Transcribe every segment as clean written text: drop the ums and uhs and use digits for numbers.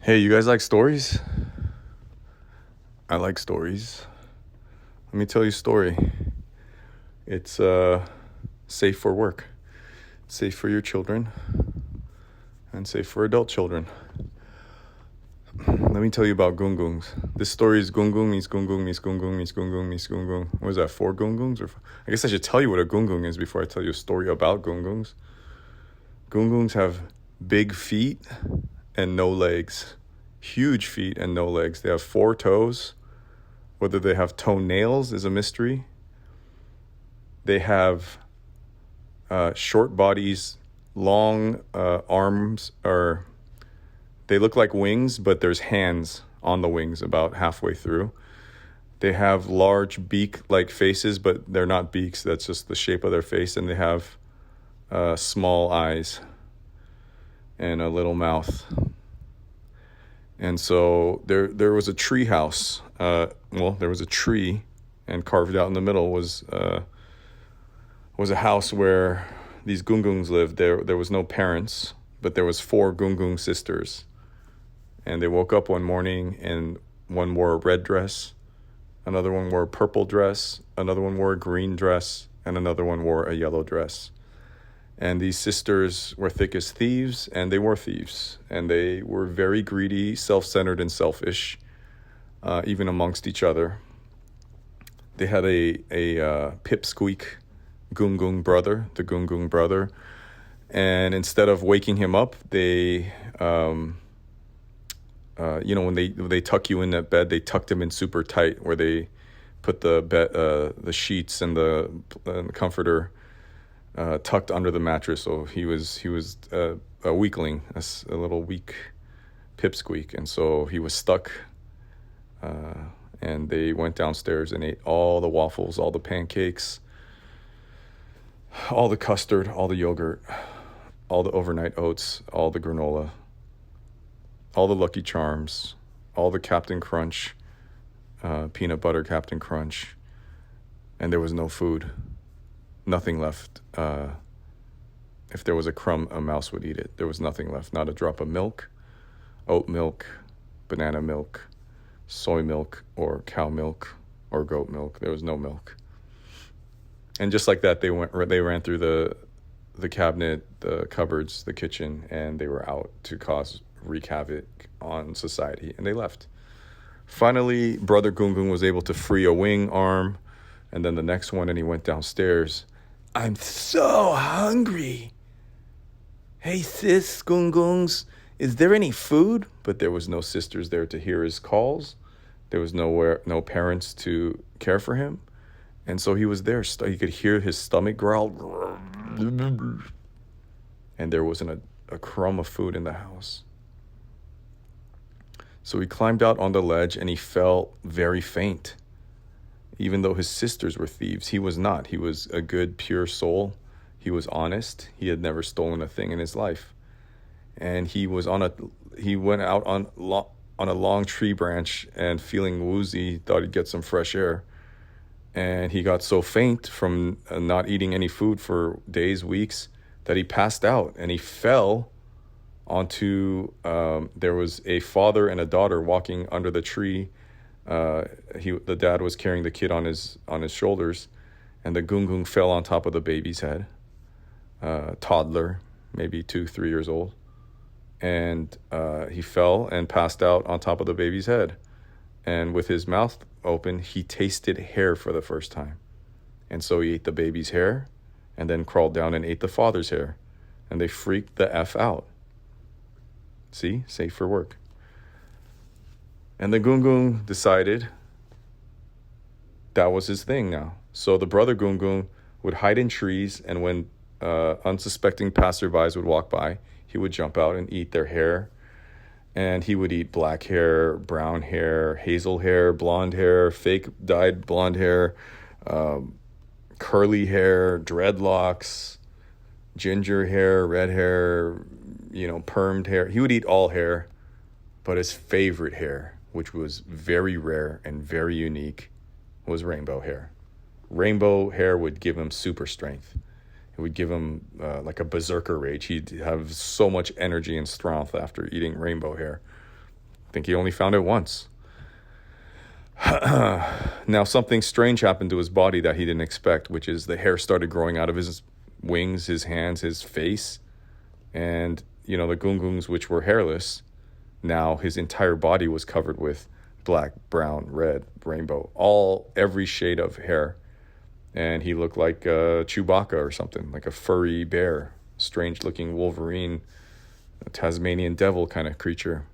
Hey, you guys like stories? I like stories. Let me tell you a story. It's safe for work, safe for your children, and safe for adult children. Let me tell you about Gooong Goongs. This story is Gooong Goong meets Gooong Goong meets Gooong Goong meets Gooong Goong meets Gooong Goong. What is that, 4 Gooong Goongs? I guess I should tell you what a Gooong Goong is before I tell you a story about Gooong Goongs. Gooong Goongs have big feet and no legs. Huge feet and no legs. They have 4 toes. Whether they have toenails is a mystery. They have short bodies, long arms, or they look like wings, but there's hands on the wings about halfway through. They have large beak-like faces, but they're not beaks. That's just the shape of their face. And they have small eyes and a little mouth. And so there was a tree house. There was a tree, and carved out in the middle was a house where these Gooong Goongs lived. There was no parents, but there was 4 Gooong Goong sisters. And they woke up one morning, and one wore a red dress, another one wore a purple dress, another one wore a green dress, and another one wore a yellow dress. And these sisters were thick as thieves, and they were thieves. And they were very greedy, self-centered, and selfish, even amongst each other. They had a pipsqueak Gooong Goong brother, the Gooong Goong brother. And instead of waking him up, they, when they tuck you in that bed, they tucked him in super tight, where they put the sheets and the comforter tucked under the mattress. So he was a weakling, a little weak pipsqueak, and so he was stuck. And they went downstairs and ate all the waffles, all the pancakes, all the custard, all the yogurt, all the overnight oats, all the granola, all the Lucky Charms, all the Captain Crunch, peanut butter Captain Crunch, and there was no food. Nothing left. If there was a crumb, a mouse would eat it. There was nothing left. Not a drop of milk, oat milk, banana milk, soy milk, or cow milk, or goat milk. There was no milk. And just like that, they ran through the cabinet, the cupboards, the kitchen, and they were out to wreak havoc on society, and they left. Finally, Brother Gooong Goong was able to free a wing arm, and then the next one, and he went downstairs. I'm so hungry. Hey, sis, Gooong Goongs, is there any food? But there was no sisters there to hear his calls. There was no parents to care for him. And so he was there. He could hear his stomach growl. And there wasn't a crumb of food in the house. So he climbed out on the ledge, and he felt very faint. Even though his sisters were thieves, he was not. He was a good, pure soul. He was honest. He had never stolen a thing in his life. And he went out on a long tree branch, and feeling woozy, thought he'd get some fresh air. And he got so faint from not eating any food for days, weeks, that he passed out, and he fell onto, there was a father and a daughter walking under the tree. The dad was carrying the kid on his shoulders, and the Gooong Goong fell on top of the baby's head. Toddler, maybe 2-3 years old. And he fell and passed out on top of the baby's head. And with his mouth open, he tasted hair for the first time. And so he ate the baby's hair, and then crawled down and ate the father's hair. And they freaked the F out. See? Safe for work. And the Gooong Goong decided that was his thing now. So the brother Gooong Goong would hide in trees, and when unsuspecting passerbys would walk by, he would jump out and eat their hair. And he would eat black hair, brown hair, hazel hair, blonde hair, fake dyed blonde hair, curly hair, dreadlocks, ginger hair, red hair, permed hair. He would eat all hair, but his favorite hair, which was very rare and very unique, was rainbow hair. Rainbow hair would give him super strength. It would give him like a berserker rage. He'd have so much energy and strength after eating rainbow hair. think he only found it once. Now, something strange happened to his body that he didn't expect, which is the hair started growing out of his wings, his hands, his face. And, the Goong Goongs, which were hairless, now his entire body was covered with black, brown, red, rainbow, every shade of hair. And he looked like Chewbacca or something, like a furry bear, strange-looking Wolverine, a Tasmanian devil kind of creature.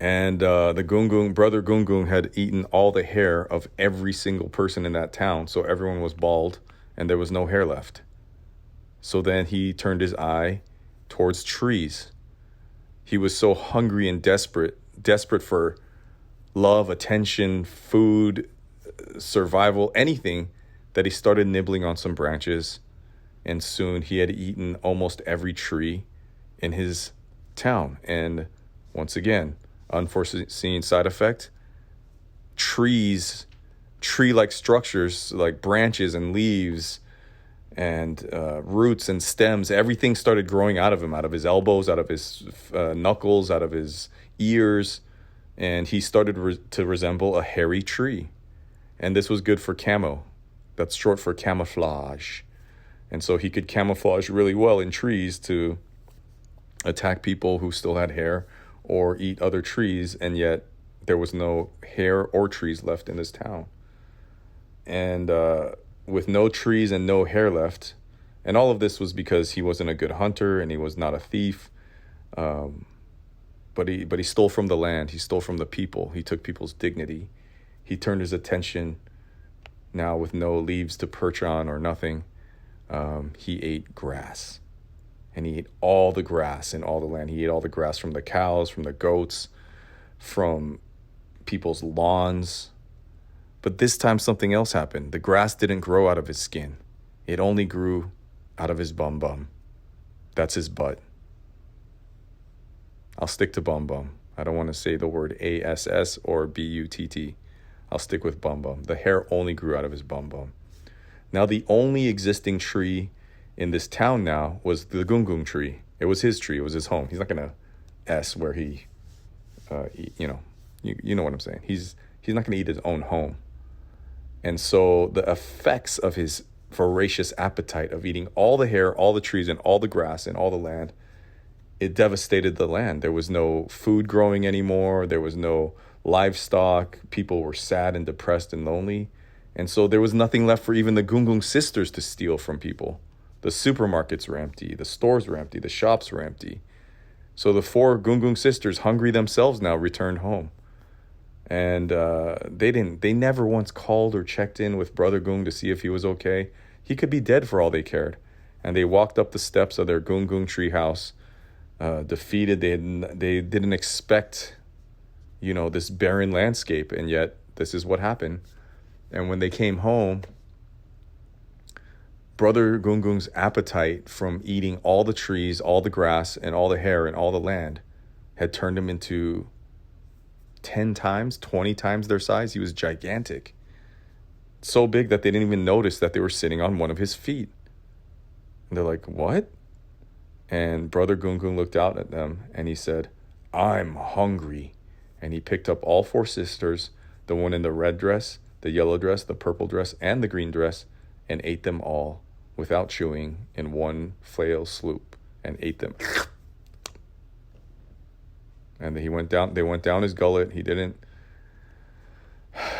And the Goong Goong, brother Goong Goong, had eaten all the hair of every single person in that town, so everyone was bald, and there was no hair left. So then he turned his eye towards trees. He was so hungry and desperate for love, attention, food, survival, anything, that he started nibbling on some branches, and soon he had eaten almost every tree in his town. And once again, unforeseen side effect, tree-like structures like branches and leaves and roots and stems, everything started growing out of him, out of his elbows, out of his knuckles, out of his ears, and he started to resemble a hairy tree. And this was good for camo. That's short for camouflage. And so he could camouflage really well in trees to attack people who still had hair or eat other trees, and yet there was no hair or trees left in this town. And with no trees and no hair left, and all of this was because he wasn't a good hunter and he was not a thief, but he stole from the land, he stole from the people, he took people's dignity. He turned his attention, now with no leaves to perch on or nothing, he ate grass. And he ate all the grass in all the land. He ate all the grass from the cows, from the goats, from people's lawns. But this time something else happened. The grass didn't grow out of his skin. It only grew out of his bum. That's his butt. I'll stick to bum. I don't want to say the word ASS or BUTT. I'll stick with bum. The hair only grew out of his bum. Now, the only existing tree in this town now was the Goong Goong tree. It was his tree. It was his home. He's not going to S where he, you know what I'm saying. He's not going to eat his own home. And so the effects of his voracious appetite of eating all the hair, all the trees, and all the grass and all the land, it devastated the land. There was no food growing anymore. There was no livestock. People were sad and depressed and lonely. And so there was nothing left for even the Goong Goong sisters to steal from people. The supermarkets were empty. The stores were empty. The shops were empty. So the 4 Goong Goong sisters, hungry themselves now, returned home. And they never once called or checked in with Brother Goong to see if he was okay. He could be dead for all they cared. And they walked up the steps of their Goong Goong tree house, defeated. They didn't expect, this barren landscape. And yet this is what happened. And when they came home, Brother Goong Goong's appetite from eating all the trees, all the grass, and all the hair and all the land had turned him into 10 times, 20 times their size. He was gigantic. So big that they didn't even notice that they were sitting on one of his feet. And they're like, what? And Brother Goong Goong looked out at them and he said, I'm hungry. And he picked up all 4 sisters, the one in the red dress, the yellow dress, the purple dress, and the green dress, and ate them all without chewing in one flail swoop, and ate them. And they went down his gullet. He didn't.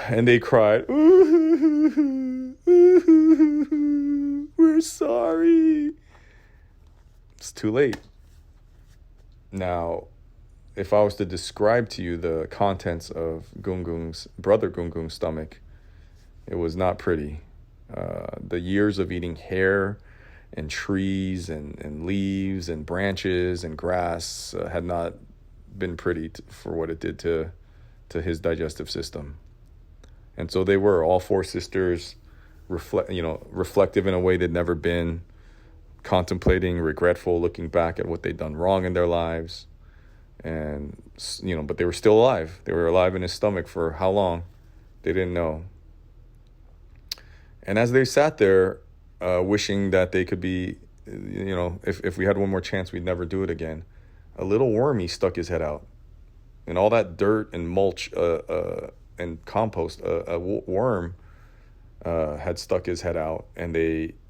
And they cried, ooh, ooh, we're sorry. It's too late. Now, if I was to describe to you the contents of Goong Goong's, Brother Goong Goong's stomach, it was not pretty. The years of eating hair and trees and leaves and branches and grass had not been pretty for what it did to his digestive system. And so they were, all 4 sisters, reflective in a way they'd never been, contemplating, regretful, looking back at what they'd done wrong in their lives. And, but they were still alive. They were alive in his stomach for how long? They didn't know. And as they sat there, wishing that they could be, if we had one more chance, we'd never do it again, a little wormy stuck his head out. and all that dirt and mulch and compost, worm had stuck his head out, and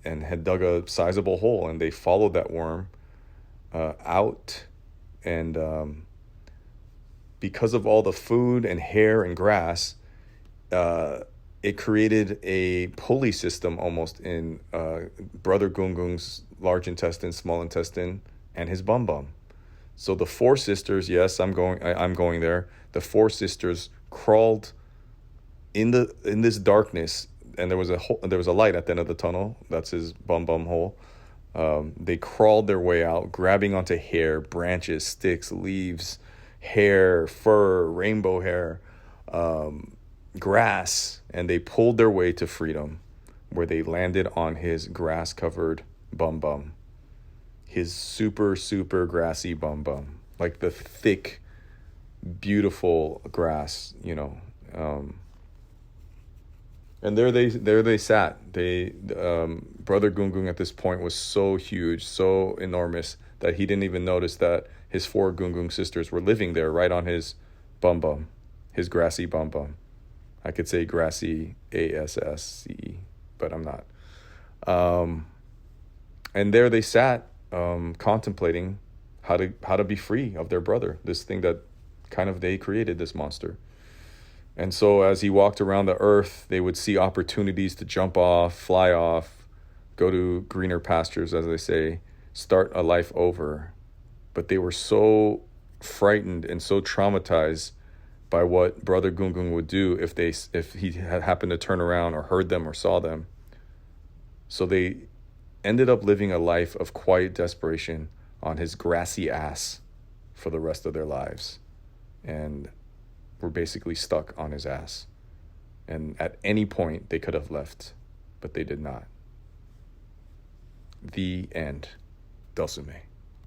had dug a sizable hole, and they followed that worm out, and because of all the food and hair and grass, it created a pulley system almost in Brother Goong Goong's large intestine, small intestine, and his bum bum. So the four sisters, yes, I'm going there. The four sisters crawled in this darkness, and there was a light at the end of the tunnel. That's his bum bum hole. They crawled their way out, grabbing onto hair, branches, sticks, leaves, hair, fur, rainbow hair, grass, and they pulled their way to freedom, where they landed on his grass-covered bum bum, his super, super grassy bum bum, like the thick, beautiful grass, and there they sat. Brother Goong Goong at this point was so huge, so enormous, that he didn't even notice that his four Goong Goong sisters were living there right on his bum bum, his grassy bum bum. I could say grassy, ASSE, but I'm not. And there they sat, contemplating how to be free of their brother, this thing that kind of they created, this monster. And so as he walked around the earth, they would see opportunities to jump off, fly off, go to greener pastures, as they say, start a life over. But they were so frightened and so traumatized by what Brother Goong Goong would do if he had happened to turn around or heard them or saw them. So they ended up living a life of quiet desperation on his grassy ass for the rest of their lives. And were basically stuck on his ass. And at any point they could have left, but they did not. The end. Dosume.